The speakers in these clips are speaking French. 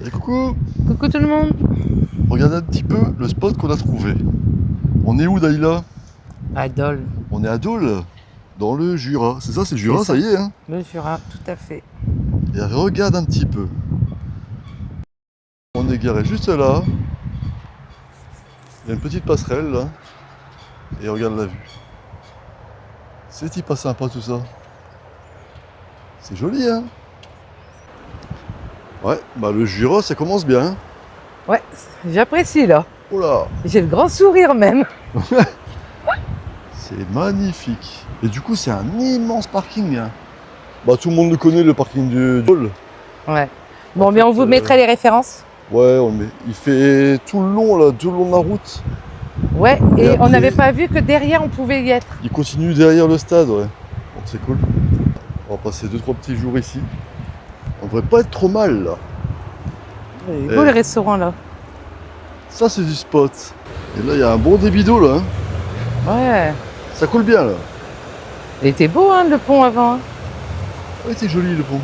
Et coucou! Coucou tout le monde. Regardez un petit peu le spot qu'on a trouvé. On est où, Daïla? À Dole. On est à Dole, dans le Jura. C'est ça, c'est le Jura, C'est ça y est, hein? Le Jura, tout à fait. Et regarde un petit peu. On est garé juste là. Il y a une petite passerelle là. Et regarde la vue. C'est pas sympa tout ça. C'est joli, hein? Ouais, bah le Jura, ça commence bien, hein? Ouais, j'apprécie là. Oh là! J'ai le grand sourire même. C'est magnifique. Et du coup, c'est un immense parking, hein. Bah tout le monde le connaît, le parking du Dole. Ouais. Bon, En mais fait, on vous mettrait les références. Ouais, on le met. Il fait tout le long là, tout le long de la route. Ouais, Et et après, on n'avait pas vu que derrière on pouvait y être. il continue derrière le stade, ouais. Donc c'est cool. On va passer 2-3 petits jours ici. On devrait pas être trop mal là. Il est beau le restaurant là. Ça c'est du spot. Et là il y a un bon débit d'eau là, hein. Ouais. Ça coule bien là. Il était beau hein, le pont avant. Hein. Ouais, c'est joli le pont.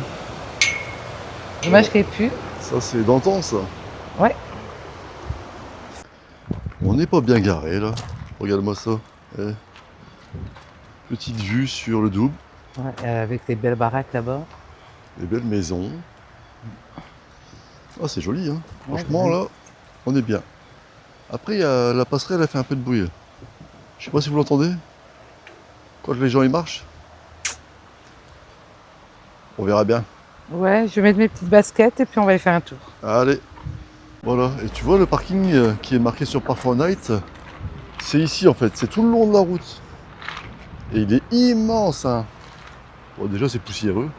Dommage qu'il n'y ait plus. Ça c'est d'antan ça. Ouais. On n'est pas bien garé là. Regarde-moi ça. Eh. Petite vue sur le Doubs. Ouais, avec les belles baraques là-bas. Les belles maisons. Ah c'est joli, hein. Ouais, Franchement là, on est bien. Après il y a la passerelle, elle fait un peu de bruit. Je sais pas si vous l'entendez. Quand les gens y marchent. On verra bien. Ouais, je vais mettre mes petites baskets et puis on va y faire un tour. Allez. Voilà. Et tu vois le parking qui est marqué sur Parfour Night, c'est ici en fait. C'est tout le long de la route. Et il est immense, hein. Bon déjà c'est poussiéreux.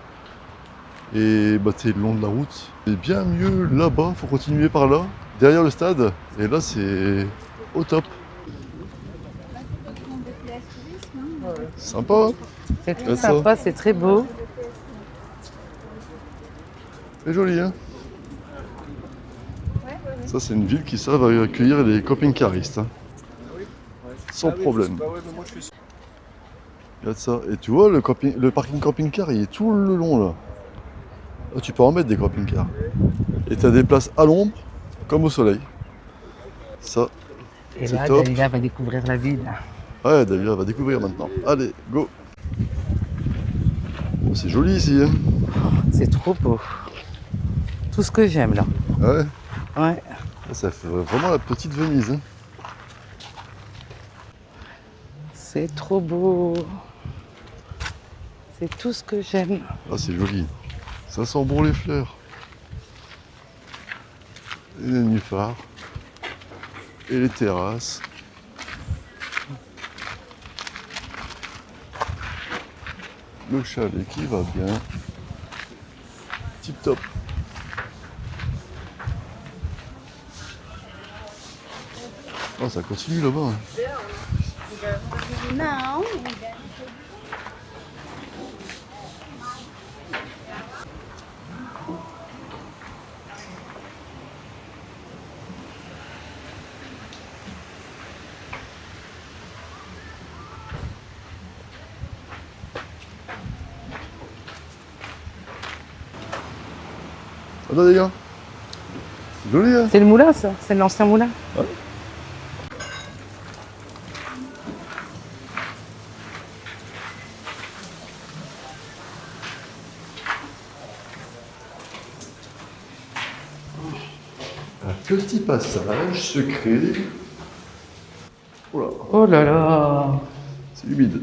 Et bah t'es le long de la route. C'est bien mieux là-bas. Faut continuer par là. Derrière le stade. Et là c'est au top. Sympa. C'est très Regarde ça. sympa, c'est très beau. C'est joli, hein. Ça, c'est une ville qui savent accueillir les camping-caristes, hein. Sans problème. Regarde ça. Et tu vois, le parking camping-car, il est tout le long là. Là, tu peux en mettre des camping-cars. Et tu as des places à l'ombre comme au soleil. Ça, Et c'est là, top. Dalila va découvrir la ville. Ouais, David va découvrir maintenant. Allez, go. Oh, c'est joli ici, hein. C'est trop beau. Tout ce que j'aime là. Ouais. Ouais. Ça fait vraiment la petite Venise, hein. C'est trop beau. C'est tout ce que j'aime. Ah, c'est joli. Ça sent bon les fleurs. Et les nénuphars. Et les terrasses. Le chalet qui va bien. Tip top. Oh, ça continue là-bas, hein. Não. Attends les gars. C'est joli, hein. C'est le moulin ça. C'est l'ancien moulin. Ouais. Un petit passage secret. Oh là, Oh là là. c'est humide.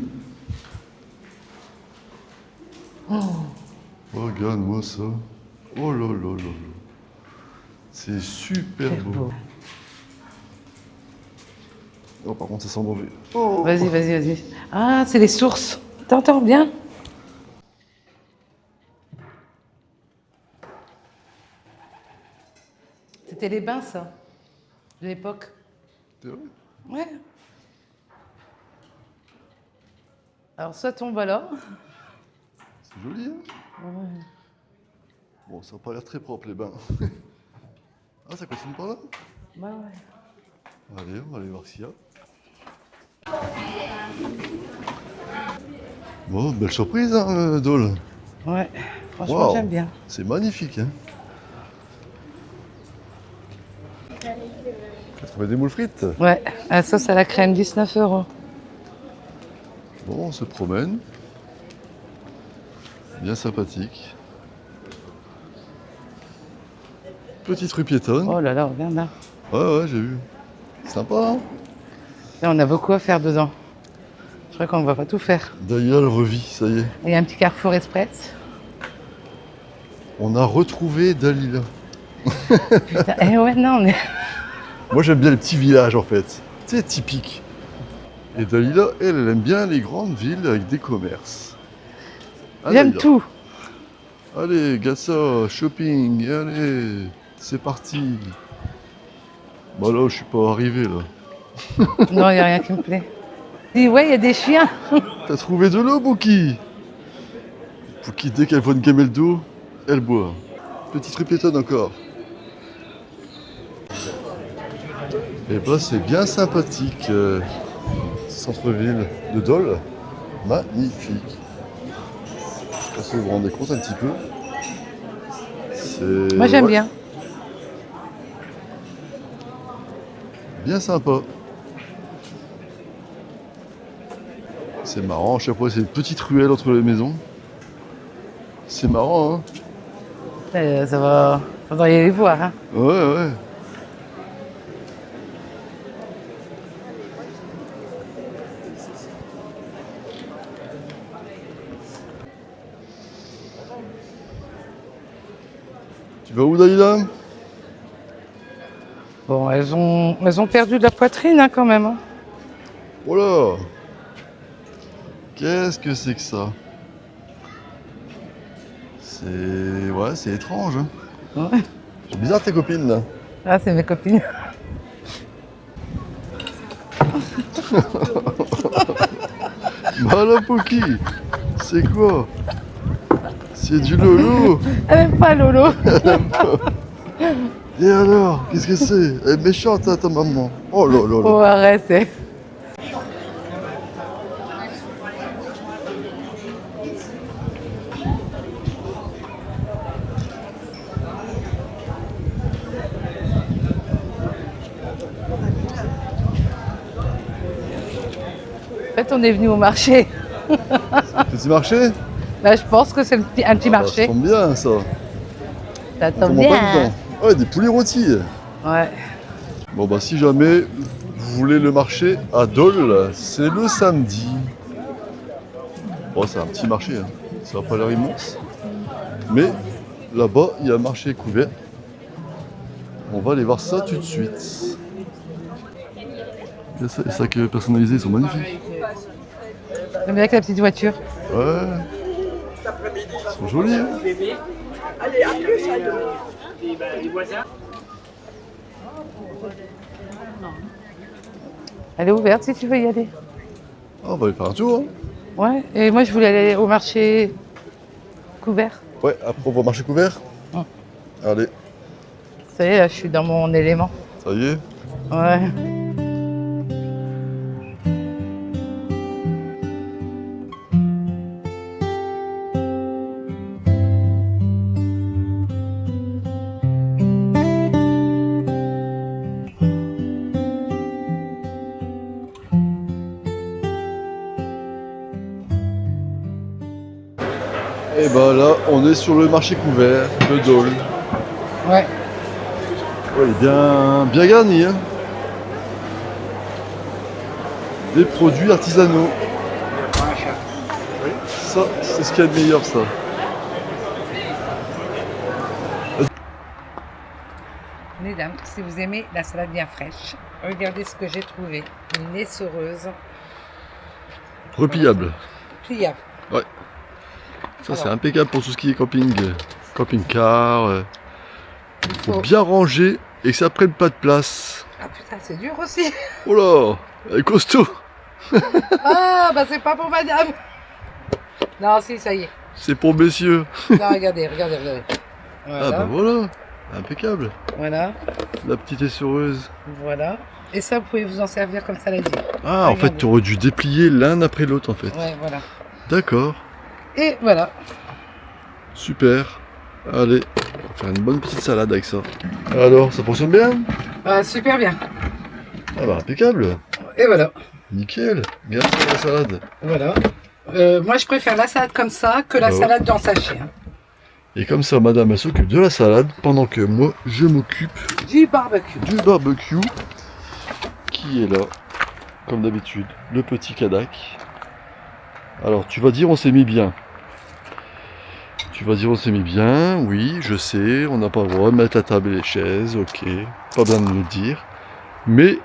Oh, regarde-moi ça. Oh là là là là. C'est super beau. Oh, par contre, ça sent mauvais. Oh. Vas-y, vas-y, vas-y. Ah, c'est les sources. T'entends bien? C'était les bains, ça, de l'époque. C'est vrai? Ouais. Alors, soit on va là. C'est joli, hein. Ouais. Bon, ça n'a pas l'air très propre, les bains. Ah, ça continue par là? Bah ouais. Allez, on va aller voir s'il y a. Bon, belle surprise, hein, Dole. Ouais. Franchement, Waouh. j'aime bien. C'est magnifique, hein. Tu as trouvé des moules frites? Ouais, la sauce à la crème, 19 €. Bon, on se promène. Bien sympathique. Petite rue piétonne. Oh là là, regarde là. Ouais, j'ai vu. Sympa, hein? Là, on a beaucoup à faire dedans. Je crois qu'on ne va pas tout faire. Dalila le revit, ça y est. Il y a un petit carrefour express. On a retrouvé Dalila. Putain, eh ouais, non, on est... Moi, j'aime bien les petits villages, en fait. C'est typique. Et Dalila, elle aime bien les grandes villes avec des commerces. Ah, J'aime Dalila. tout. Allez, Gassa, shopping, allez, c'est parti. Bah là, je suis pas arrivé, là. Non, il n'y a rien qui me plaît. Il dit, ouais, il y a des chiens. T'as trouvé de l'eau, Bouki? Bouki, dès qu'elle voit une gamelle d'eau, elle boit. Petite rue piétonne encore. Et bah, c'est bien sympathique. Centre-ville de Dole. Magnifique. Je sais pas si vous vous rendez compte un petit peu. C'est... Moi, j'aime ouais, bien. bien sympa. C'est marrant, à chaque fois, c'est une petite ruelle entre les maisons. C'est marrant, hein? Ça va... Faudra y aller voir, hein. Ouais. Tu vas où, Dalila? Bon, elles ont perdu de la poitrine, hein, quand même. Hein. Oh là! Qu'est-ce que c'est que ça? C'est... ouais, c'est étrange, hein? Ouais. C'est bizarre tes copines, là. Ah, c'est mes copines. Bah là, Poki, c'est quoi? C'est du lolo. Elle aime pas Lolo. Et alors, qu'est-ce que c'est? Elle est méchante, hein, ta maman. Oh là là là. Oh, arrête. En fait, on est venu au marché. Petit marché? Là, je pense que c'est un petit Ah bah, marché. ça tombe bien, ça. Ça Ça tombe tombe bien. pas dedans. Ouais, des poulets rôtis. Ouais. Bon bah si jamais vous voulez le marché à Dole, c'est le samedi. Bon, c'est un petit marché, hein. Ça va pas l'air immense. Mais là-bas, il y a un marché couvert. On va aller voir ça tout de suite. Les sacs personnalisés sont magnifiques. J'aime bien avec la petite voiture. Ouais. Ils sont jolis, hein. Elle est ouverte si tu veux y aller. Ah, on va aller faire un tour, hein. Ouais. Et moi, je voulais aller au marché couvert. Ouais, après on va au marché couvert. Hum. Allez, Ça y est, là, je suis dans mon élément. ça y est. Ouais. Et bah là, on est sur le marché couvert de Dole. Ouais. Ouais, il est bien garni, hein. Des produits artisanaux. Ça, c'est ce qu'il y a de meilleur, ça. Mesdames, si vous aimez la salade bien fraîche, regardez ce que j'ai trouvé. Une essoreuse Repliable. pliable. Ça, c'est Alors. impeccable pour tout ce qui est camping. Camping-car. Il Faut faut... bien ranger et que ça prenne pas de place. Ah putain, c'est dur aussi. Oh là, elle est costaud. Ah, bah c'est pas pour madame. Non, si, ça y est. C'est pour messieurs. Non, regardez. Voilà. Ah bah voilà, impeccable. Voilà. La petite essoreuse. Voilà. Et ça, vous pouvez vous en servir comme saladier. Ah, en fait, Regardez. tu aurais dû déplier l'un après l'autre, en fait. Ouais, voilà. D'accord, Et voilà. super. Allez, on va faire une bonne petite salade avec ça. Alors, ça fonctionne bien? Ah, super bien. Ah bah impeccable. Et voilà. Nickel. Merci à la salade. Voilà. Moi, je préfère la salade comme ça que la Bah ouais. salade dans sachet. Hein. Et comme ça, madame, elle s'occupe de la salade pendant que moi, je m'occupe Du barbecue. du barbecue qui est là, comme d'habitude, le petit Kadak. Alors, tu vas dire on s'est mis bien. Tu vas dire on s'est mis bien, oui, je sais, on n'a pas le droit de mettre la table et les chaises, ok, pas besoin de nous le dire. Mais,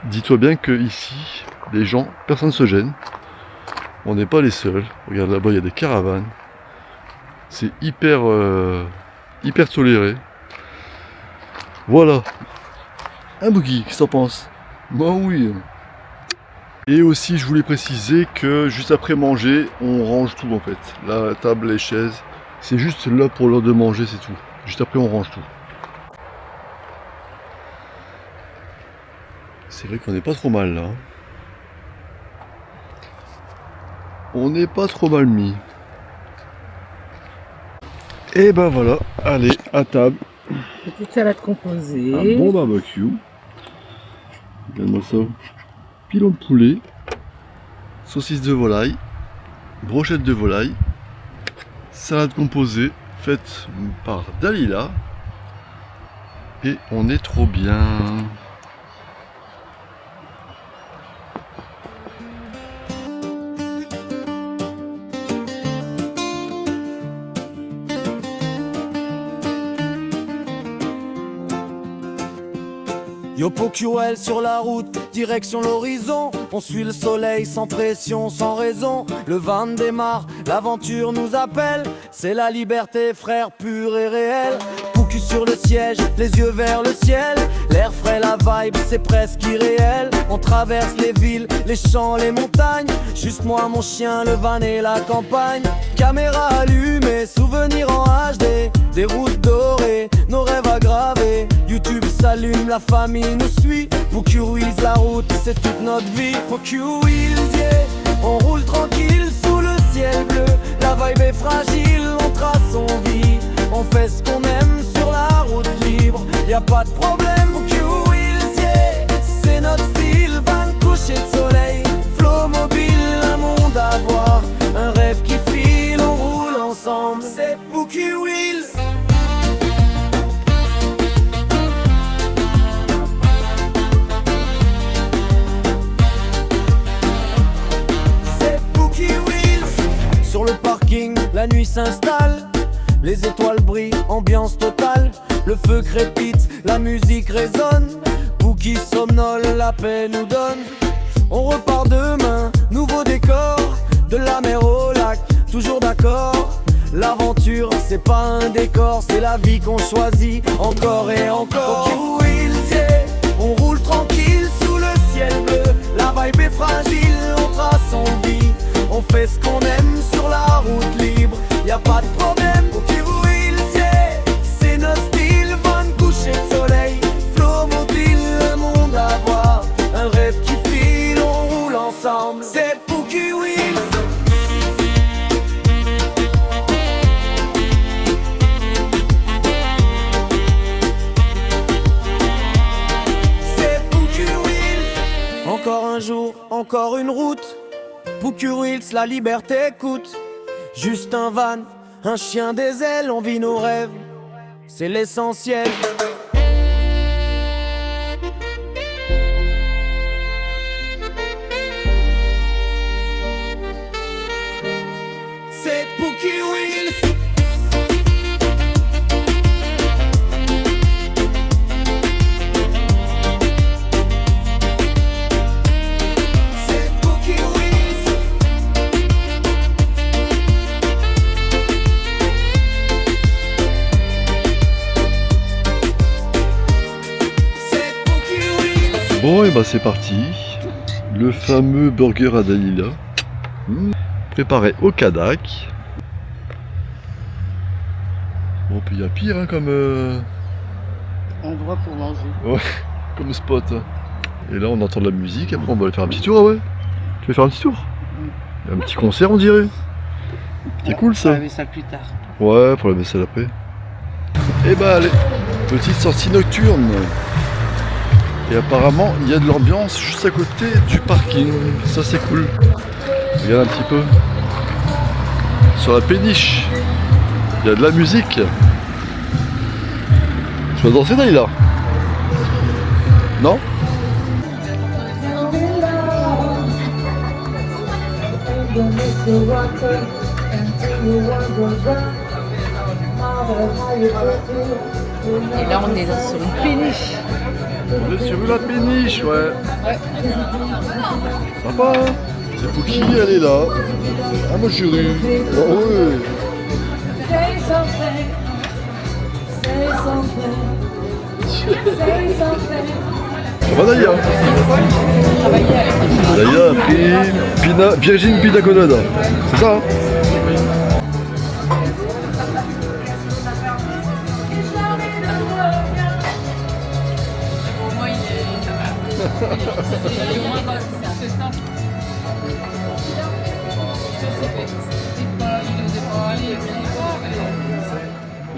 dis-toi bien que ici, les gens, personne ne se gêne. On n'est pas les seuls. Regarde là-bas, il y a des caravanes. C'est hyper toléré. Voilà. Un boogie, qu'est-ce que t'en penses? Bah oui. Et aussi, je voulais préciser que juste après manger, on range tout en fait. La table, les chaises, c'est juste là pour l'heure de manger, c'est tout. Juste après, on range tout. C'est vrai qu'on n'est pas trop mal là. On n'est pas trop mal mis. Et ben voilà, allez, à table. Petite salade Un composée. bon barbecue. Regarde-moi ça. Pilon de poulet. Saucisse de volaille. Brochette de volaille. Salade composée faite par Dalila. Et on est trop bien. Yo PoQL sur la route, direction l'horizon. On suit le soleil sans pression, sans raison. Le van démarre, l'aventure nous appelle. C'est la liberté, frère, pure et réelle. PoQ sur le siège, les yeux vers le ciel. L'air frais, la vibe, c'est presque irréel. On traverse les villes, les champs, les montagnes. Juste moi, mon chien, le van et la campagne. Caméra allumée, souvenirs en HD. Des routes dorées, nos rêves aggravés. YouTube s'allume, la famille nous suit. PoQ Wheels, la route, c'est toute notre vie. PoQ Wheels, yeah. On roule tranquille sous le ciel bleu. La vibe est fragile, on trace, on vit. On fait ce qu'on aime sur la route libre. Y'a pas de problème, PoQ Wheels, yeah. C'est notre style, van coucher de soleil. Flow mobile, un monde à voir. Un rêve qui file, on roule ensemble. C'est PoQ Wheels. Sur le parking, la nuit s'installe. Les étoiles brillent, ambiance totale. Le feu crépite, la musique résonne. Pookie somnole, la paix nous donne. On repart demain, nouveau décor. De la mer au lac, toujours d'accord. L'aventure, c'est pas un décor, c'est la vie qu'on choisit encore et encore. PoQ Wheels, yeah. On roule tranquille sous le ciel bleu. La vibe est fragile, on trace, on vit. On fait ce qu'on aime sur la route libre. Y'a pas de problème, PoQ Wheels, yeah. C'est notre style, van coucher de soleil. Flow mobile, un monde à voir. Un rêve qui file, on roule ensemble. C'est PoQ Wheels. C'est PoQ Wheels. Encore un jour, encore une route. PoQ Wheels, la liberté coûte. Juste un van, un chien des ailes, on vit nos rêves. C'est l'essentiel. C'est PoQ Wheels. C'est PoQ Wheels. C'est PoQ Wheels. Bon, et bah c'est parti. Le fameux burger à Dalila. Préparé au Kadak. Bon, puis il y a pire hein, comme, Endroit pour manger. comme spot. Et là, on entend de la musique. Après, on va aller faire un petit tour, ah ouais. Tu veux faire un petit tour? Un petit concert, on dirait. C'est cool ça. On va laver ça plus tard. Ouais, pour la vaisselle après. Et bah allez, petite sortie nocturne. Et apparemment, il y a de l'ambiance juste à côté du parking. Ça, c'est cool. Regarde un petit peu. Sur la péniche, il y a de la musique. Tu vas danser, Naïla? Non? Et là, on est sur une péniche. On est sur la péniche, ouais. Sympa, hein? Et Pouki, elle est là. Ah, moi, chérie. Oh, ouais. Ça va, Naïa? Naïa a pris Virgin Pina Colada. C'est ça, hein?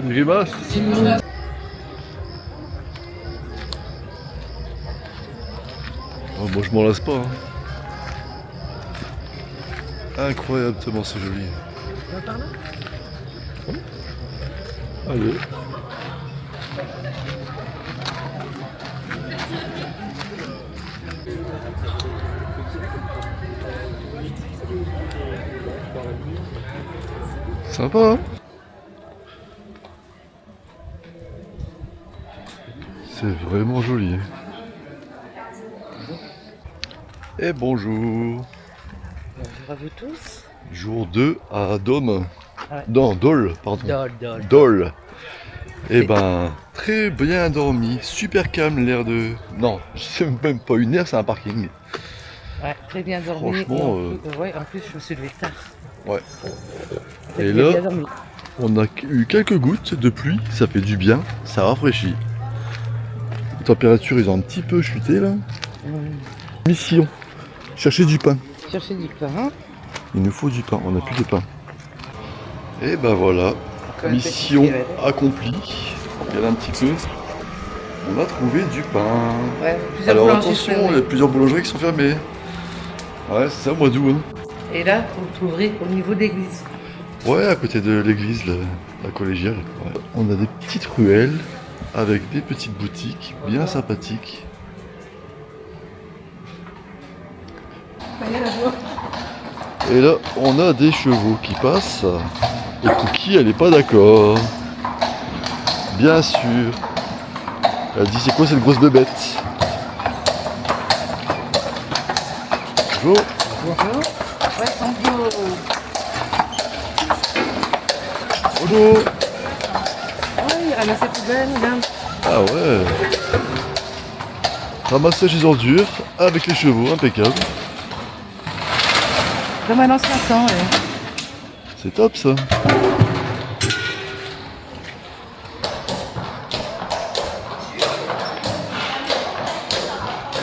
Une grimace. Oh, moi je m'en lasse pas. Hein. Incroyable tellement c'est joli. Allez. Sympa, hein? C'est vraiment joli. Et bonjour. Bonjour à vous tous. Jour 2 à Dôme. Ouais. Non, Dole, pardon. Dole. Dole. Et ben, très bien dormi, super calme, l'air de... Non, c'est même pas une aire, c'est un parking. Ouais, très bien dormi. Franchement, Ouais, en plus, je me suis levé tard. Ouais. Très Et bien là, dormi. on a eu quelques gouttes de pluie, ça fait du bien, ça rafraîchit. Les températures, ils ont un petit peu chuté là. Mission, chercher du pain. Chercher du pain. Il nous faut du pain, on n'a plus de pain. Et ben voilà, Comme mission petit cigarette. accomplie. Regarde un petit peu. On a trouvé du pain. Ouais, plusieurs Alors boulangeries attention, fermées. il y a plusieurs boulangeries qui sont fermées. Ouais, c'est ça, mois d'août. Hein. Et là, vous le trouverez au niveau d'église. Ouais, à côté de l'église, la collégiale. Ouais. On a des petites ruelles avec des petites boutiques bien sympathiques. Et là, on a des chevaux qui passent. Et Cookie, elle est pas d'accord. Bien sûr. Elle dit, c'est quoi cette grosse bébête? Bonjour. Bonjour. Ouais, bonjour. Bonjour. Ouais, il ramasse les poubelles, regarde. Ah ouais. Ramassage des ordures avec les chevaux, impeccable. Comme à l'ancien temps, ouais. C'est top ça.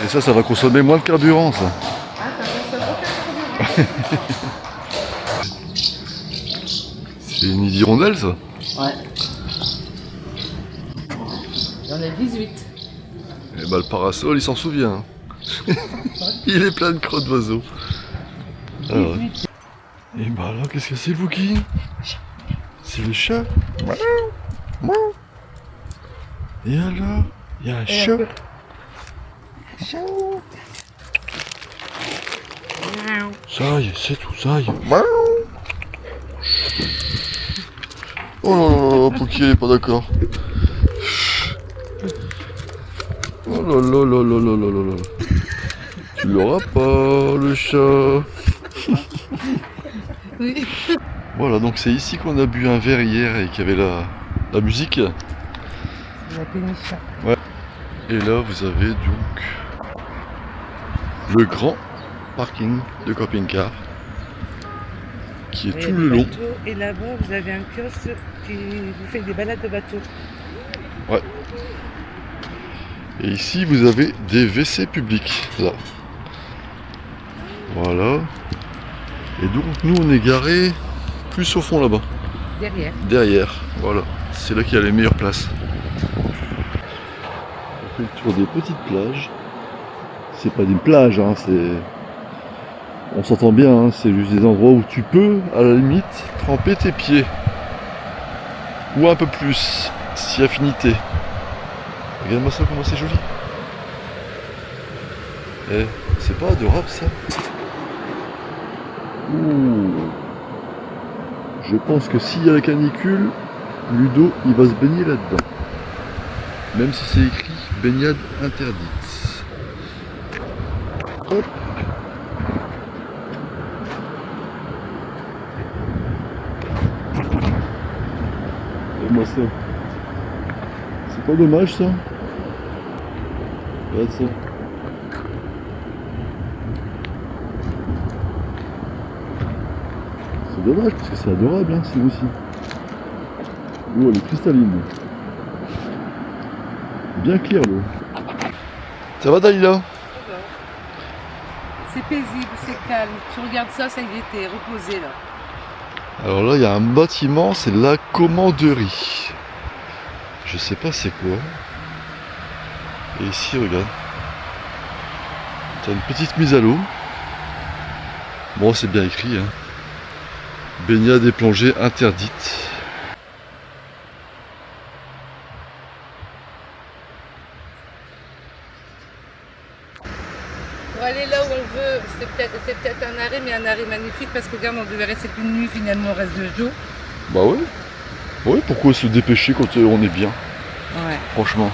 Et ça va consommer moins de carburant ça. C'est une hirondelle ça. Ouais. Il y en a 18. Et bah le parasol il s'en souvient. Il est plein de crottes d'oiseaux. Ah ouais. Et bah là qu'est-ce que c'est Bouki? C'est le chat. Et alors? Il y a un chat. Ça y est, c'est tout, ça y est. Oh là là, Pouki elle est pas d'accord. Oh là là là là là là là là. Tu l'auras pas, le chat. Oui. Voilà, donc c'est ici qu'on a bu un verre hier et qu'il y avait la musique. La péniche. Et là, vous avez donc le grand parking de camping-car qui est Et tout le long. bateaux, et là-bas, vous avez un kiosque qui vous fait des balades de bateau. Et ici, vous avez des WC publics, là. Voilà. Et donc, nous, on est garés plus au fond là-bas. Derrière. Derrière, voilà. C'est là qu'il y a les meilleures places. fait le tour des petites plages. C'est pas des plages, hein, c'est... On s'entend bien, hein, c'est juste des endroits où tu peux, à la limite, tremper tes pieds. Ou un peu plus, si affinité. Regarde-moi ça, comment c'est joli. Eh, c'est pas adorable ça? Ouh. Je pense que s'il y a la canicule, Ludo, il va se baigner là-dedans. Même si c'est écrit baignade interdite. Hop. Regarde-moi ça. C'est pas dommage ça? Regarde ça. C'est dommage parce que c'est adorable hein, c'est aussi. L'eau elle est cristalline. Bien clair l'eau. Ça va Dalila? C'est paisible, c'est calme. Tu regardes ça, ça y est, t'es reposé là. Alors là il y a un bâtiment, c'est la commanderie. Je sais pas c'est quoi. Et ici regarde. T'as une petite mise à l'eau. Bon c'est bien écrit hein. Baignade et plongée interdite. Pour aller là où on veut, c'est peut-être un arrêt, mais un arrêt magnifique parce que regarde, on devait rester qu'une nuit, finalement on reste 2 jours. Bah ouais. Ouais, pourquoi se dépêcher quand on est bien? Ouais. Franchement.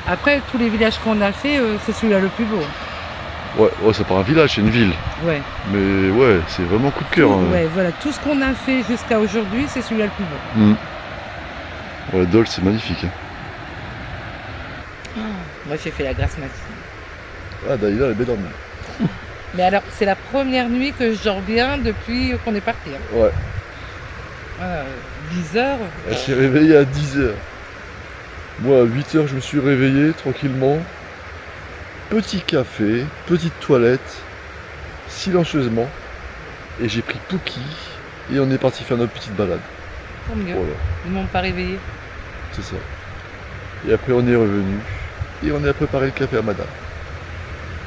Après, tous les villages qu'on a fait, c'est celui-là le plus beau. Ouais, c'est pas un village, c'est une ville. Ouais. Mais ouais, c'est vraiment coup de cœur. hein. Ouais, voilà, tout ce qu'on a fait jusqu'à aujourd'hui, c'est celui-là le plus beau. Ouais, Dole, c'est magnifique. hein. Moi, j'ai fait la grasse matinée. Ah, Dalila, elle est belle dormie. Mais alors, c'est la première nuit que je dors bien depuis qu'on est parti. Hein. Ouais. 10 heures. Elle s'est réveillée à 10h. Moi, à 8h, je me suis réveillé tranquillement. Petit café, petite toilette, silencieusement. Et j'ai pris Pookie et on est parti faire notre petite balade. Tant mieux. Voilà, Ils m'ont pas réveillé. c'est ça. Et après, on est revenu et on a préparé le café à madame.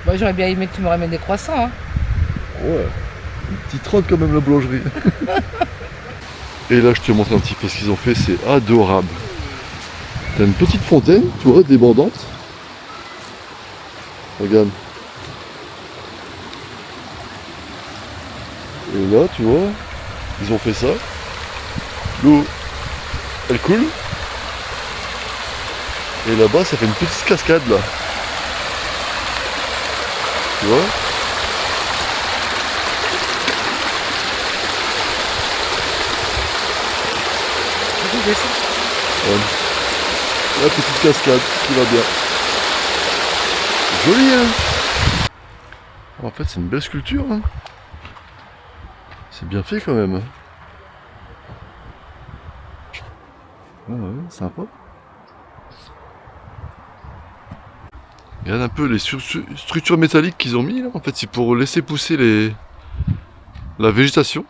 Moi, j'aurais bien aimé que tu me ramènes des croissants. Hein. Ouais, une petite trotte quand même la boulangerie. Et là, je te montre un petit peu ce qu'ils ont fait, c'est adorable. T'as une petite fontaine, tu vois, débordante. Regarde. Et là, tu vois, ils ont fait ça. L'eau, elle coule. Et là-bas, ça fait une petite cascade, là. Tu vois? Ouais. La petite cascade qui va bien. Joli hein. En fait c'est une belle sculpture hein. C'est bien fait quand même. Ouais, sympa. Regarde un peu les structures métalliques qu'ils ont mis là. En fait c'est pour laisser pousser la végétation.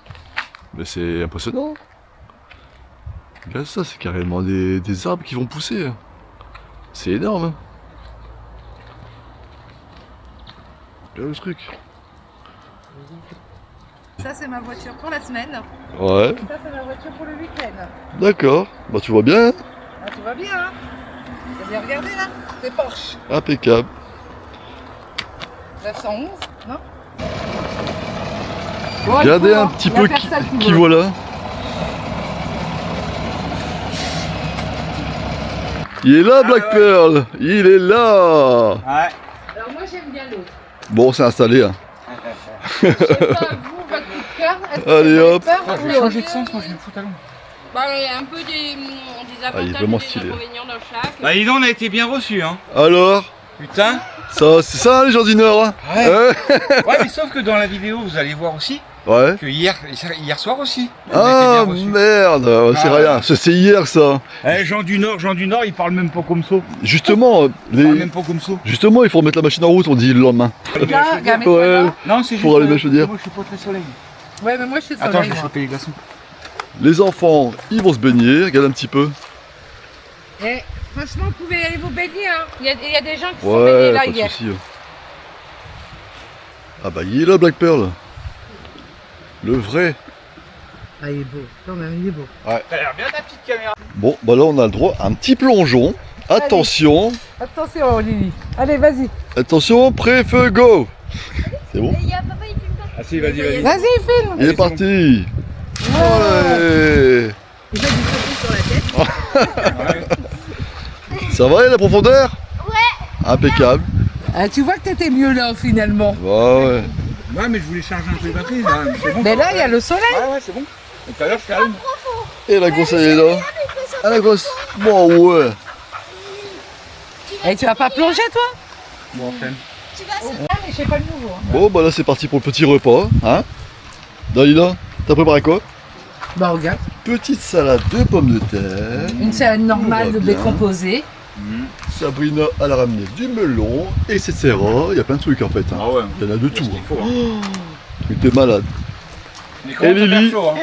Mais c'est impressionnant. Regarde ça, c'est carrément des arbres qui vont pousser. C'est énorme. Regarde le truc. Ça, c'est ma voiture pour la semaine. Ouais, Ça, c'est ma voiture pour le week-end. d'accord. Bah tu vois bien. Ah, tu vois bien, hein? T'as bien regardé, là? C'est Porsche. Impeccable. 911, non? Regardez un petit peu qui voilà. Il est là, Black Pearl. Il est là. Ouais. Alors, moi, j'aime bien l'autre. Bon, c'est installé. Hein. Je sais pas, vous, votre coup de cœur, est-ce que Allez, vous avez hop. peur Je ou vais l'autre? changer de sens, moi je vais me foutre à l'ombre. Bah, il y a un peu des il est avantages vraiment et des stylé. inconvénients dans chaque. Bah dis donc, on a été bien reçus hein. Alors, Putain. ça, c'est ça les gens du Nord. Hein. Ouais. Hein Ouais, mais sauf que dans la vidéo, vous allez voir aussi Ouais. que hier soir aussi, on a Ah été bien reçus. merde, c'est Ah, rien. C'est hier ça. Eh, Jean du Nord, ils parlent même pas comme ça. Justement, Ils parlent même pas comme ça. justement, il faut remettre la machine en route. On dit le lendemain. Là, regarde, mets-toi Ouais. là. Non, c'est juste. Pour allumer la chaudière. Moi, je suis pas très soleil. Ouais, mais moi, je suis Attends, soleil, je vais moi. choper les glaçons. Les enfants, ils vont se baigner. Regarde un petit peu. Et Franchement, vous pouvez aller vous baigner. Hein. Il y a des gens qui sont baignés Ouais, là pas de hier. soucis. Ah bah il est là Black Pearl. Le vrai. Ah, il est beau. Quand même, il est beau. T'as l'air bien ta petite caméra. Bon, bah là on a le droit à un petit plongeon. Attention, Attention, Lily. Allez, vas-y. attention, prêt, feu, go. C'est bon? Ah si, vas-y, vas-y. Vas-y, filme. Il est parti. Ouais. Il fait du sur la tête. Ça va la profondeur? Ouais. Impeccable. Ah, tu vois que t'étais mieux là, finalement. Ouais. Ouais, mais je voulais charger un peu les batteries, là. C'est bon. Mais là, il y a le soleil. Ouais, c'est bon. Et tout à l'heure, je calme. Et la grosse elle est là. Ah la grosse. Bon ouais. Et tu vas pas plonger, toi? Bon, enfin. Ah, mais je sais pas le nouveau. Hein. Bon bah là c'est parti pour le petit repas. Hein? Dalila, t'as préparé quoi? Bah, regarde. Petite salade de pommes de terre. Une salade normale de Tout va bien. décomposée. Sabrina elle a ramené du melon, etc. Il y a plein de trucs en fait. Hein. Ah ouais. Il y en a de tout. Il Hein. faut, hein. Mais t'es malade. Mais comment Et ça Lily fait chaud, hein.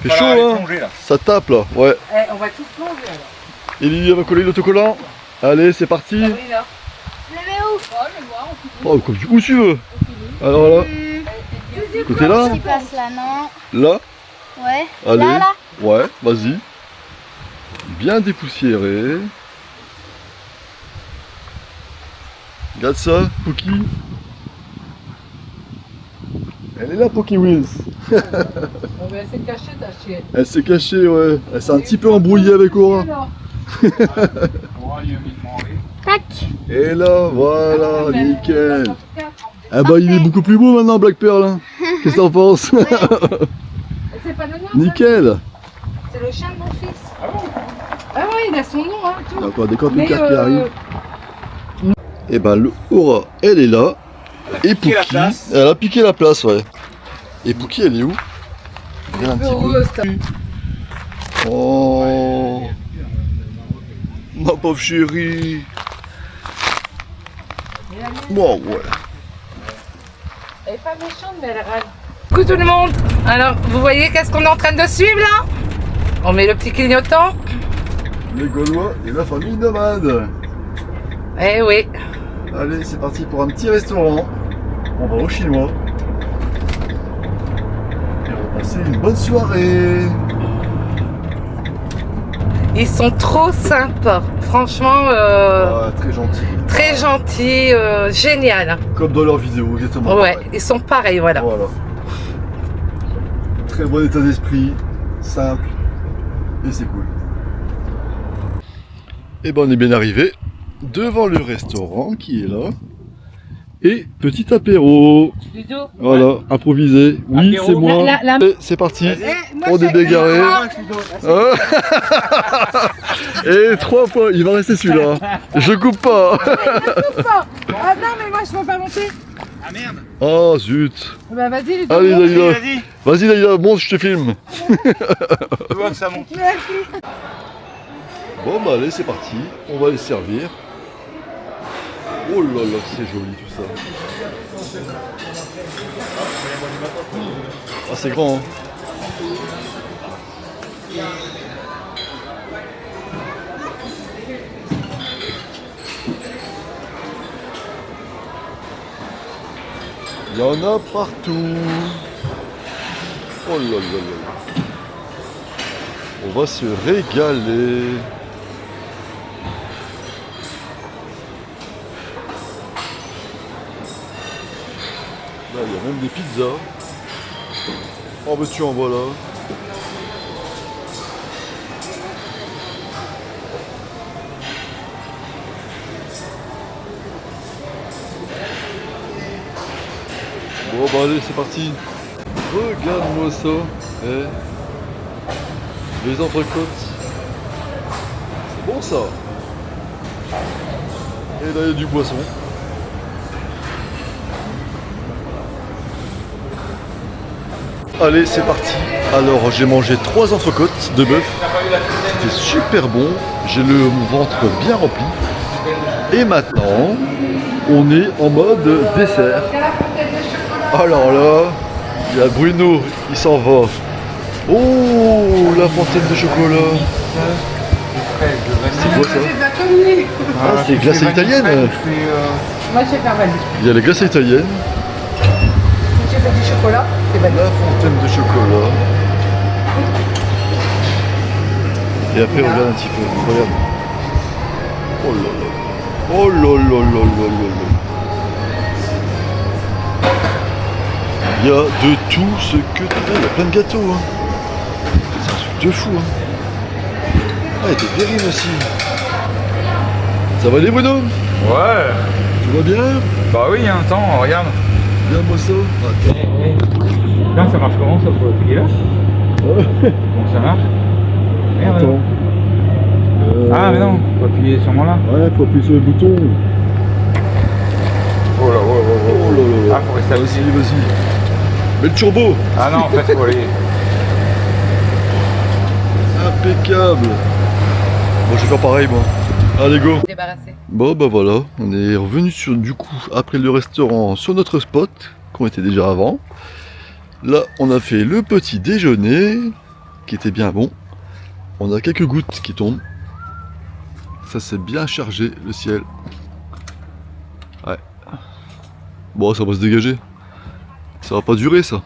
Fait Va falloir chaud, aller hein. plonger, là. Ça tape là, ouais. Eh, on va tous plonger alors. Et Lily elle va coller l'autocollant. Allez c'est parti. Oui, là. Je le mets où? Oh, je vais voir. Oh comme où tu veux. Alors là, côté là, Qui passe là, non? là, Ouais. allez. Là, là. Ouais, vas-y. Bien dépoussiéré. Regarde ça, Pookie. Elle est là, Pookie Wheels. On va essayer de cacher ta chienne. Elle s'est cachée, ouais. Elle s'est un petit peu embrouillée avec Aura. Alors. On va lui demander. Tac. Et là, voilà, mais- nickel. Ah bah il est beaucoup plus beau maintenant, Black Pearl. Hein. Qu'est-ce que t'en penses? C'est pas le nom. Nickel. C'est le chien de mon fils. Ah ouais, il a son nom, hein, tout. D'accord, des camping Mais cars qui arrivent. Et ben le Aura, elle est là. Et piqué la Pookie, place. elle a piqué la place, ouais. Et Pookie, elle est où? Regarde un petit peu. heureuse, ça. Oh, ma pauvre chérie. Bon, ouais. Elle est pas méchante, mais elle râle. Coucou tout le monde. Alors, vous voyez qu'est-ce qu'on est en train de suivre là? On met le petit clignotant. Les Gaulois et la famille nomade. Eh oui. Allez, c'est parti pour un petit restaurant. On va au chinois. Et on va passer une bonne soirée. Ils sont trop sympas. Franchement, Ah, très gentil. très gentils, génial. Comme dans leurs vidéos, exactement. Ouais, pareil. ils sont pareils, voilà. Voilà. Très bon état d'esprit, simple, et c'est cool. Et ben on est bien arrivé devant le restaurant qui est là. Et petit apéro. Ludo. Voilà, improvisé. Oui, Apéro. c'est moi. La- Et c'est parti. moi, On est j'ai- dégaré. Et 3 points, il va rester celui-là. Je coupe pas. Ah non, mais moi je peux pas monter. Ah merde. Oh zut. Bah vas-y, Ludo. Allez monte. Dalila. Vas-y. Vas-y Dalila, monte, je te filme. Tu vois que ça monte. Bon bah allez, c'est parti. On va les servir. Oh là là, c'est joli tout ça. Ah c'est grand hein. Il y en a partout. Oh là là là. On va se régaler. Là, il y a même des pizzas. En veux-tu, en voilà. Bon, bah allez, c'est parti. Regarde-moi ça. Eh. Les entrecôtes. C'est bon ça. Et là, il y a du poisson. Allez, c'est parti. Alors, j'ai mangé 3 entrecôtes de bœuf. C'était super bon. J'ai le ventre bien rempli. Et maintenant, on est en mode dessert. Alors là, il y a Bruno, il s'en va. Oh, la fontaine de chocolat. C'est quoi ça? connu. Ah, c'est glace italienne. Moi, je sais faire vanille. Il y a les glaces italiennes. Si tu fais du chocolat, c'est vanille. La fontaine de chocolat. Et après, regarde un petit peu. Regarde. Oh là là. Oh là là là là là là. Il y a de tout ce que tu veux. Il y a plein de gâteaux. Hein. C'est un truc de fou. Hein. Ah, il y a des verrines aussi. Ça va les bonhommes? Ouais. Tu vas bien? Bah oui, hein, attends, regarde. Bien moi ça. Attends. Putain, ça marche comment ça pour appuyer là? Comment ça marche? Merde. Attends. Ah mais non, faut appuyer sûrement là. Ouais, faut appuyer sur le bouton. Oh là, oh là, Oh là là. Ah, faut rester Vas-y, assis. vas-y. Mets le turbo. Ah non, en fait, faut aller. Impeccable. Bon, je vais faire pareil moi. Allez, go. Débarrassé. Bon, bah voilà. On est revenu sur, du coup, après le restaurant, sur notre spot, qu'on était déjà avant. Là, on a fait le petit déjeuner, qui était bien bon. On a quelques gouttes qui tombent. Ça s'est bien chargé, le ciel. Ouais. Bon, ça va se dégager. Ça va pas durer, ça.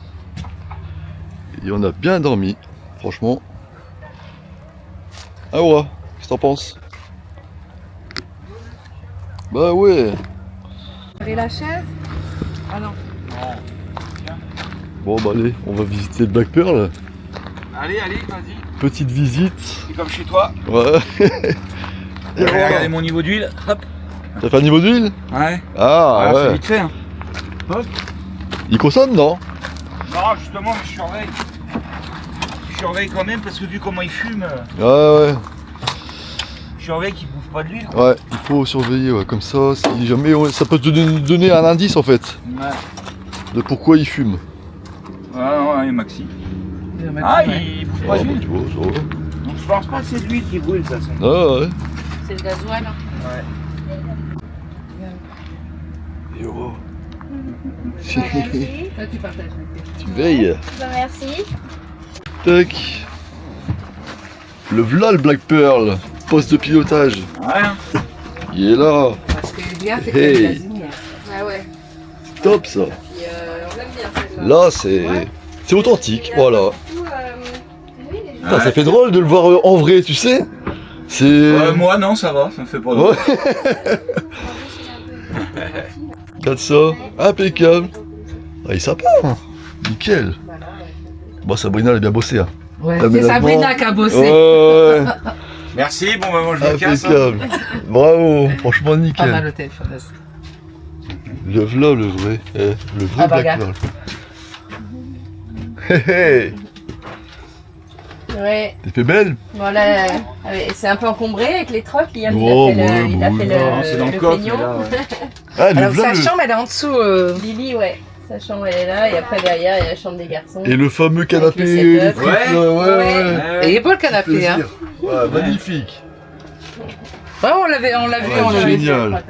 Et on a bien dormi, franchement. Ah ouais, qu'est-ce que t'en penses? Bah ouais. Et la chaise? Ah non. Bon bah allez, on va visiter le Black Pearl. Allez, allez, vas-y. Petite visite. C'est comme chez toi. Ouais. Et Allez, voilà. regardez mon niveau d'huile. Hop. T'as fait un niveau d'huile? Ouais. Ah C'est ouais. vite fait. Hein. Il consomme, non? Non, justement, mais je surveille. Je surveille quand même parce que vu comment il fume, Ouais, je surveille qu'il bouffe pas de l'huile. Quoi. ouais. Il faut surveiller, ouais. Comme ça, si jamais ça peut te donner un indice en fait Ouais. de pourquoi il fume. Ouais, Maxi. Ah, il bouffe pas Ah, bah, d'huile. tu vois, ça va. Donc je pense pas que c'est de l'huile qui brûle de toute façon. Ah ouais. C'est le gasoil. Hein. Ouais. Yo. Merci. Là, tu partages. Tu veilles. Merci. Tac. Le v'là le Black Pearl. Poste de pilotage. Ouais. Il est là. Parce que le bien, c'est Hey. qu'il y a de la lumière. Ah ouais. Top ça. Puis on aime bien celle-là. Là, c'est authentique. Voilà. Tout, oui, les Putain, ça fait drôle de le voir en vrai, tu sais. C'est. Moi non, ça va, ça me fait pas Ouais. drôle. Regarde ça. Impeccable. Ah, il est sympa. Hein. Nickel. Bon, Sabrina, elle a bien bossé. Hein. Ouais, c'est Aménagement. Sabrina qui a bossé. Ouais. Merci, bon bah moi je me casse. Hein. Impeccable. Bravo. Franchement, Pas mal nickel. au téléphone. là. Le v'là, le vrai. Le vrai Ah, bah, Black regarde. Pearl. Hé hé. Ouais, T'es fait belle? voilà. C'est un peu encombré avec les trocs. Liam, Oh, il a fait ouais, il a bon, fait Non, c'est dans le coffre. peignon. là, ouais. Ah, le Alors, v'là, sa le... chambre, elle est en dessous. Lily, ouais. Sa chambre, elle est là. Et après, derrière, il y a la chambre des garçons. Et le fameux canapé le setup. électrique, Ouais. là, ouais, Ouais. ouais. Et il est beau le canapé, hein. Plaisir. Ouais, magnifique. Ouais, on l'a vu, Ouais, on l'a vu. génial.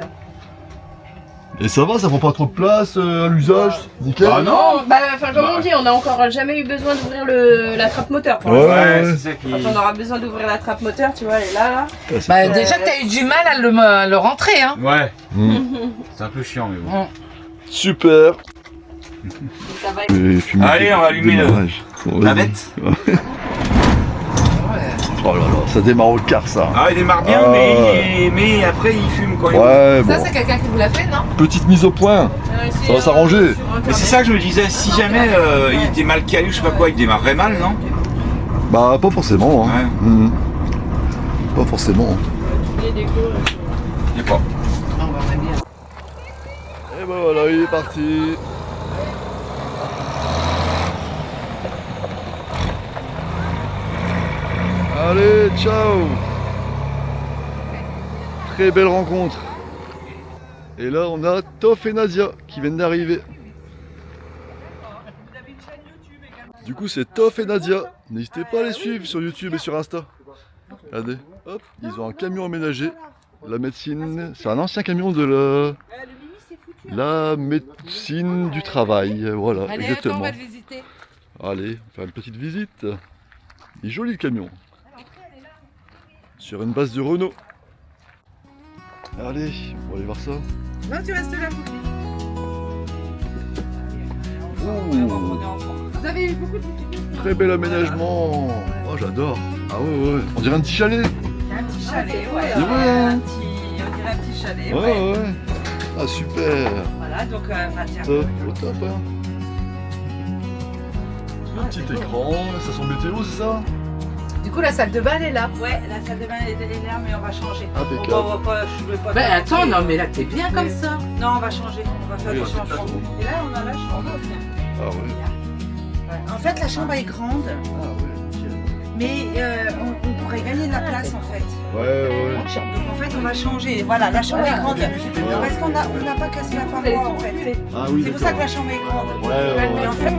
Et ça va, ça prend pas trop de place à l'usage? Nickel? Ah non. Non, bah, enfin, comme on dit, on n'a encore jamais eu besoin d'ouvrir la trappe moteur. Pour Ouais, l'instant. Ouais, ouais. c'est ça qui. Quand on aura besoin d'ouvrir la trappe moteur, tu vois, elle est là. Ah, c'est Bah, top. déjà que t'as eu du mal à le rentrer, hein. Ouais, Mm. c'est un peu chiant mais bon. Super. Et ça va être... Et fumer Allez, on va allumer le- démarrage. Bon, La vas-y. bête. Oh là là, ça démarre au quart ça. Ah il démarre bien Ah. mais après il fume quand il Ouais, Ça, bon. c'est quelqu'un qui vous l'a fait, non? Petite mise au point. Ça va s'arranger. Mais c'est ça que je me disais, si jamais il était mal calé ou je sais pas quoi, il démarrerait mal, non? Bah, pas forcément. Hein. Ouais. Mm. Pas forcément. Les décos. Je sais pas. On va bien. Et bah voilà, il est parti. Allez, ciao. Très belle rencontre. Et là, on a Toff et Nadia qui viennent d'arriver. Du coup, c'est Toff et Nadia. N'hésitez pas à les suivre sur YouTube et sur Insta. Regardez, hop, ils ont un camion aménagé. La médecine, c'est un ancien camion de la médecine du travail. Voilà, Allez, exactement. on va le visiter. Allez, on va faire une petite visite. Il est joli le camion. Sur une base de Renault. Allez, on va aller voir ça. Non, tu restes là, Poupie. Vous avez eu beaucoup de difficultés. Très bel aménagement. Oh, j'adore. Ah ouais, ouais. On dirait un petit chalet. Un petit chalet, ouais. C'est vrai, hein. On dirait un petit chalet, Ouais, ouais. ouais. Ah, super. Voilà, donc, bah, tiens. Top, au top, hein. Un petit écran, ça sent météo, c'est ça? Du coup, la salle de bain, elle est là. Ouais, la salle de bain elle est là, mais on va changer. Impeccable. On va pas, je veux pas. Ben attends, non, mais là, t'es bien comme ça. Non, on va changer. On va faire Oui, des c'est changements. clair. Et là, on a la chambre. Ah ouais. En fait, la chambre est grande, Ah ouais, nickel. mais on pourrait gagner de la place en fait. Ouais, ouais. Donc en fait, on va changer. Voilà, la chambre est grande. Parce qu'on n'a pas qu'à se la paroi en fait. Ah oui, C'est pour ça que d'accord. la chambre est grande. Ouais, ouais, Mais ouais. en fait,